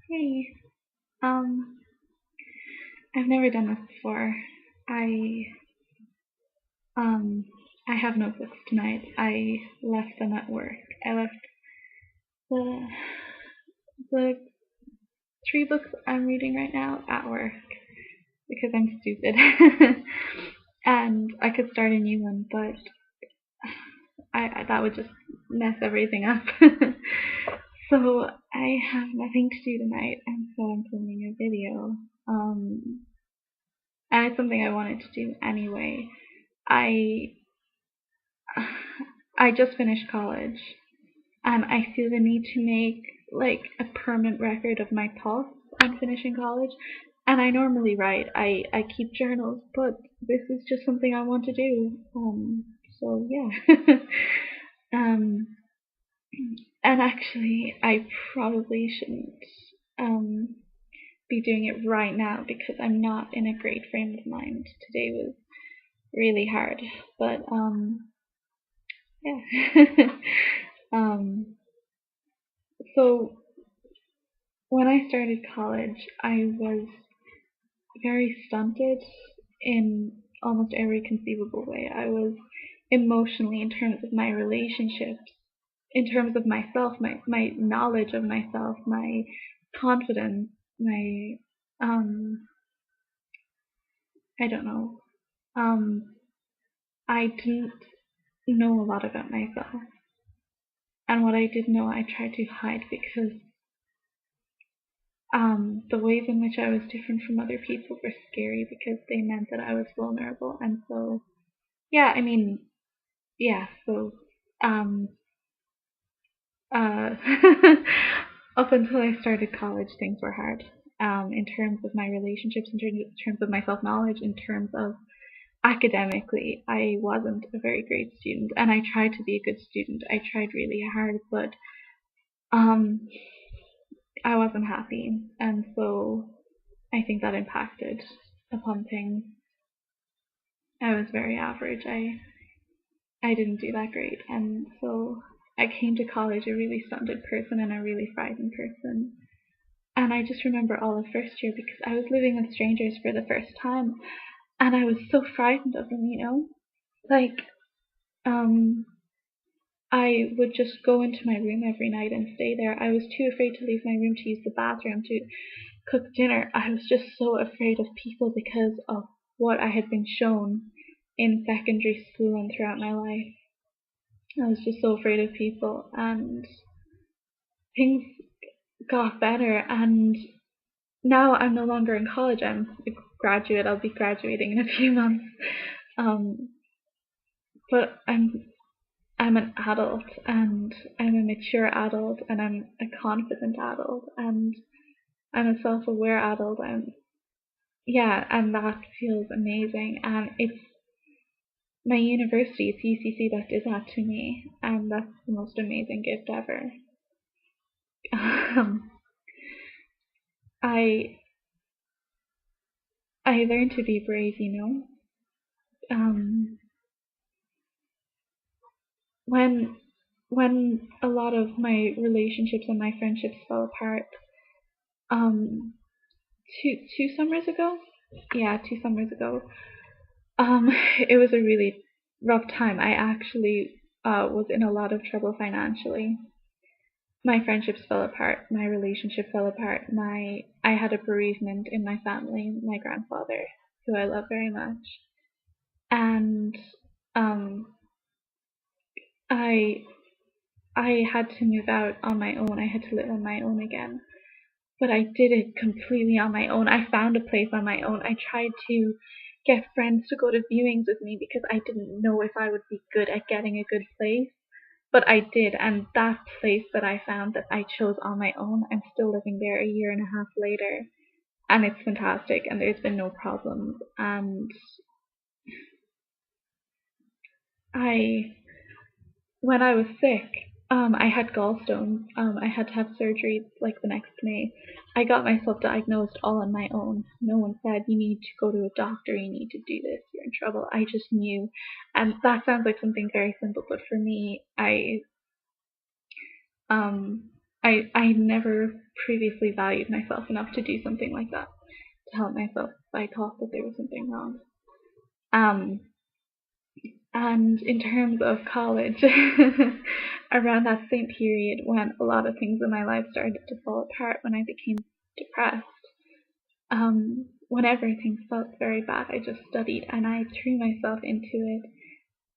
Hey, um, I've never done this before. I, um, I have notebooks tonight. I left them at work. I left the the three books I'm reading right now at work because I'm stupid. And I could start a new one, but that would just mess everything up. So I have nothing to do tonight, and so I'm filming a video. And it's something I wanted to do anyway. I I just finished college and I feel the need to make like a permanent record of my thoughts on finishing college. And I normally write. I keep journals, but this is just something I want to do. So yeah. um and actually I probably shouldn't um be doing it right now because I'm not in a great frame of mind. Today was really hard. But yeah. um so when I started college, I was very stunted in almost every conceivable way. I was emotionally, in terms of my relationships, in terms of myself, my knowledge of myself, my confidence, my, um, I don't know. Um, I didn't know a lot about myself. And what I did know, I tried to hide because the ways in which I was different from other people were scary because they meant that I was vulnerable. And so, yeah, I mean, yeah, so, um, uh, up until I started college, things were hard. In terms of my relationships, in terms of my self knowledge, in terms of academically, I wasn't a very great student, and I tried to be a good student. I tried really hard, but um, I wasn't happy, and so I think that impacted upon things. I was very average. I didn't do that great, and so I came to college a really stunted person and a really frightened person. And I just remember all of first year because I was living with strangers for the first time, and I was so frightened of them. Like um, I would just go into my room every night and stay there. I was too afraid to leave my room to use the bathroom to cook dinner. I was just so afraid of people because of what I had been shown in secondary school and throughout my life. I was just so afraid of people, and things got better. And now I'm no longer in college. I'm a graduate. I'll be graduating in a few months. Um, but I'm an adult, and I'm a mature adult, and I'm a confident adult, and I'm a self-aware adult. And that feels amazing. And it's my university, it's UCC, that did that to me, and that's the most amazing gift ever. Um, I I learned to be brave, Um, when when a lot of my relationships and my friendships fell apart, um, two summers ago, yeah, 2 summers ago, um, it was a really rough time. I actually was in a lot of trouble financially. My friendships fell apart. My relationship fell apart. I had a bereavement in my family. My grandfather, who I love very much, and um, I I had to move out on my own. I had to live on my own again. But I did it completely on my own. I found a place on my own. I tried to get friends to go to viewings with me because I didn't know if I would be good at getting a good place. But I did, and that place that I found that I chose on my own, I'm still living there a year and a half later. And it's fantastic, and there's been no problems. And I when I was sick, I had gallstones. I had to have surgery like the next May. I got myself diagnosed all on my own. No one said you need to go to a doctor, you need to do this, you're in trouble. I just knew. And that sounds like something very simple, but for me, um I never previously valued myself enough to do something like that, to help myself if I thought that there was something wrong. And in terms of college, around that same period when a lot of things in my life started to fall apart, when I became depressed, whenever things felt very bad, I just studied and I threw myself into it,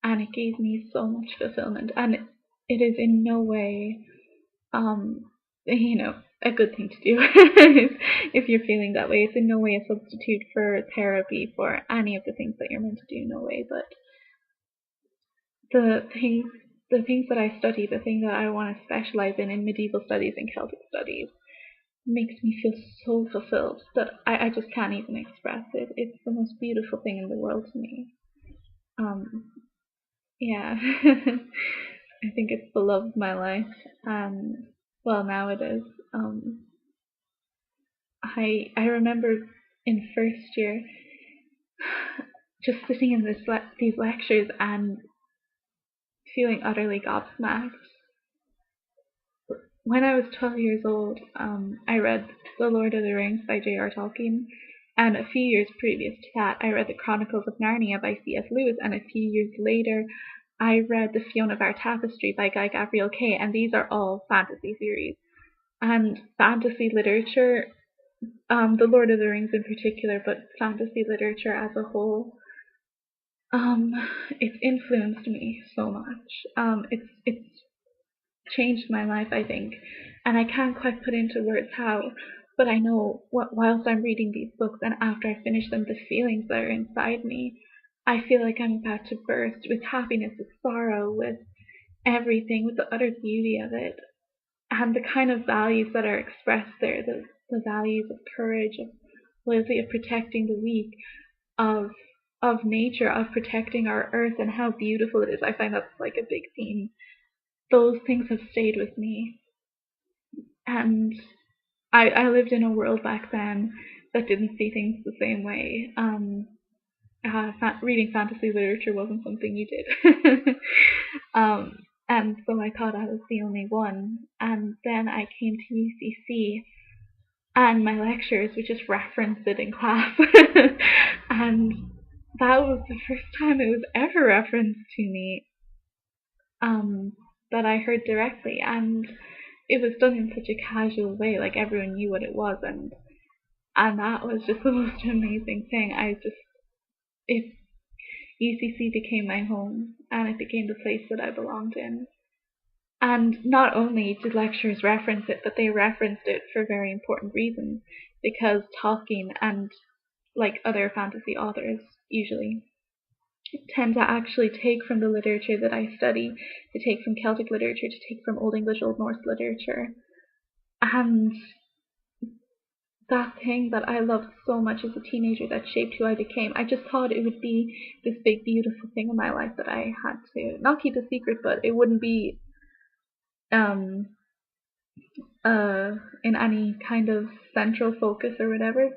and it gave me so much fulfillment. And it is in no way, a good thing to do if you're feeling that way. It's in no way a substitute for therapy, for any of the things that you're meant to do, no way. But the things that I study, the thing that I want to specialize in medieval studies and Celtic studies, makes me feel so fulfilled that I just can't even express it. It's the most beautiful thing in the world to me. Yeah. I think it's the love of my life. Well, now it is. I remember in first year just sitting in these lectures and feeling utterly gobsmacked. When I was 12 years old, I read The Lord of the Rings by J.R. Tolkien, and a few years previous to that, I read The Chronicles of Narnia by C.S. Lewis, and a few years later, I read The Fiona of Our Tapestry by Guy Gabriel Kay, and these are all fantasy series. And fantasy literature, The Lord of the Rings in particular, but fantasy literature as a whole, it's influenced me so much. It's changed my life, I think, and I can't quite put into words how, but I know whilst I'm reading these books and after I finish them, the feelings that are inside me, I feel like I'm about to burst with happiness, with sorrow, with everything, with the utter beauty of it, and the kind of values that are expressed there, the values of courage, of loyalty, of protecting the weak, of nature, of protecting our earth and how beautiful it is. I find that's like a big theme. Those things have stayed with me. And I lived in a world back then that didn't see things the same way. Reading fantasy literature wasn't something you did. And so I thought I was the only one. And then I came to UCC, and my lecturers would just reference it in class. And that was the first time it was ever referenced to me, that I heard directly, and it was done in such a casual way, like everyone knew what it was, and that was just the most amazing thing. UCC became my home, and it became the place that I belonged in. And not only did lecturers reference it, but they referenced it for very important reasons, because Tolkien and like other fantasy authors usually tend to actually take from the literature that I study, to take from Celtic literature, to take from Old English, Old Norse literature. And that thing that I loved so much as a teenager that shaped who I became, I just thought it would be this big, beautiful thing in my life that I had to not keep a secret, but it wouldn't be in any kind of central focus or whatever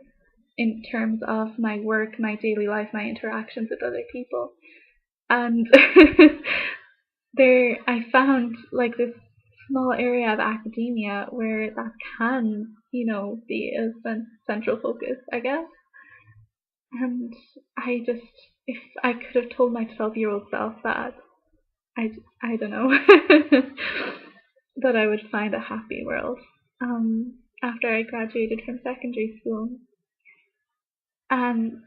in terms of my work, my daily life, my interactions with other people. And there I found like this small area of academia where that can, be a central focus, I guess. And if I could have told my 12-year-old self that, I don't know, that I would find a happy world after I graduated from secondary school. And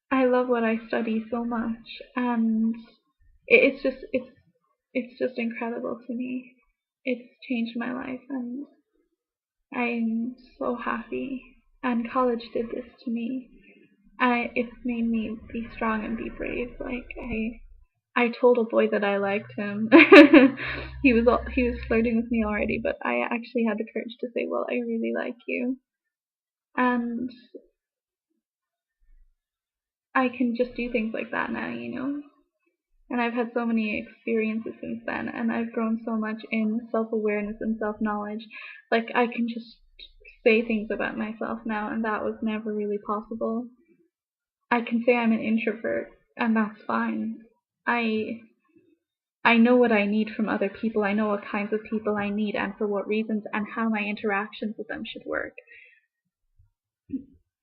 I love what I study so much, and it's just incredible to me. It's changed my life, and I'm so happy. And college did this to me. It's made me be strong and be brave. Like I told a boy that I liked him. He was flirting with me already, but I actually had the courage to say, "Well, I really like you," and I can just do things like that now, And I've had so many experiences since then, and I've grown so much in self-awareness and self-knowledge. Like, I can just say things about myself now, and that was never really possible. I can say I'm an introvert, and that's fine. I I know what I need from other people. I know what kinds of people I need and for what reasons and how my interactions with them should work.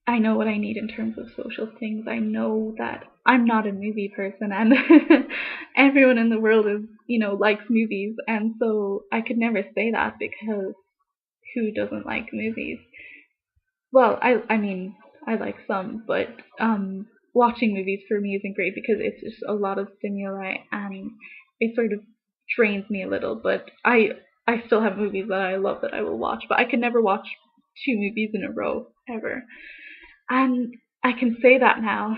I know what I need in terms of social things. I know that I'm not a movie person, and everyone in the world is, likes movies, and so I could never say that, because who doesn't like movies? Well, I mean, I like some, but watching movies for me isn't great because it's just a lot of stimuli and it sort of drains me a little. But I still have movies that I love that I will watch, but I could never watch two movies in a row ever. And I can say that now.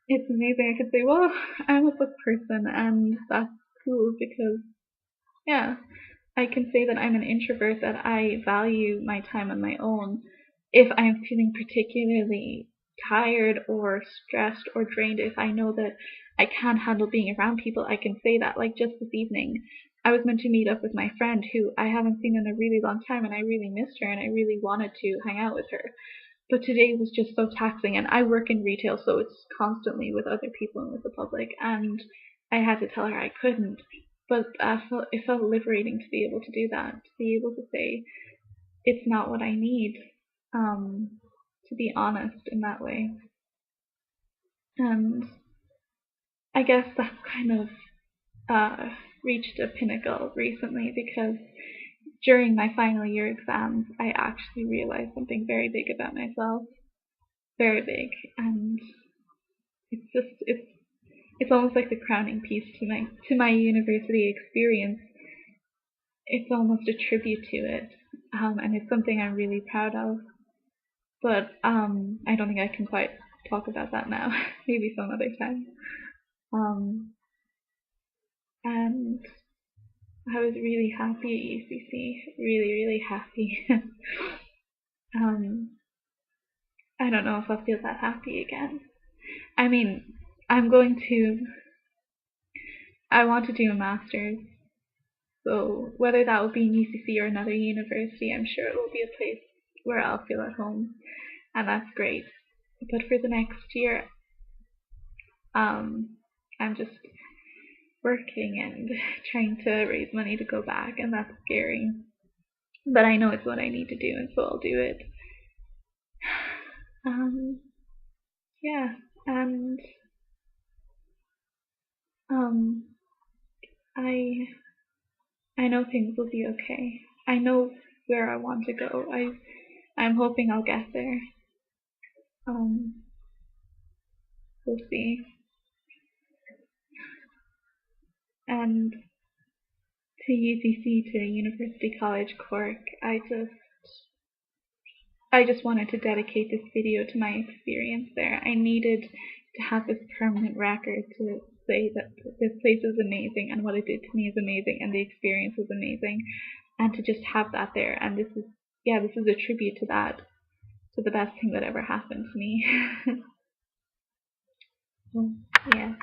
It's amazing. I could say, well, I'm a book person, and that's cool because, yeah, I can say that I'm an introvert, that I value my time on my own. If I'm feeling particularly tired or stressed or drained, if I know that I can't handle being around people, I can say that. Like just this evening, I was meant to meet up with my friend who I haven't seen in a really long time, and I really missed her and I really wanted to hang out with her. But today was just so taxing, and I work in retail, so it's constantly with other people and with the public, and I had to tell her I couldn't. But it felt liberating to be able to do that, to be able to say it's not what I need, to be honest in that way. And I guess that kind of reached a pinnacle recently, because during my final year exams, I actually realized something very big about myself, very big, and it's almost like the crowning piece to my university experience. It's almost a tribute to it, and it's something I'm really proud of. But I don't think I can quite talk about that now. Maybe some other time. And I was really happy at UCC, really, really happy. I don't know if I'll feel that happy again. I mean, I'm going to. I want to do a master's, so whether that will be in UCC or another university, I'm sure it will be a place where I'll feel at home, and that's great. But for the next year, I'm just working and trying to raise money to go back, and that's scary. But I know it's what I need to do, and so I'll do it. Yeah, and I know things will be okay. I know where I want to go. I'm hoping I'll get there. We'll see. And to UCC, to University College Cork, I just wanted to dedicate this video to my experience there. I needed to have this permanent record to say that this place is amazing and what it did to me is amazing and the experience was amazing, and to just have that there. And this is a tribute to that, to the best thing that ever happened to me. Yeah.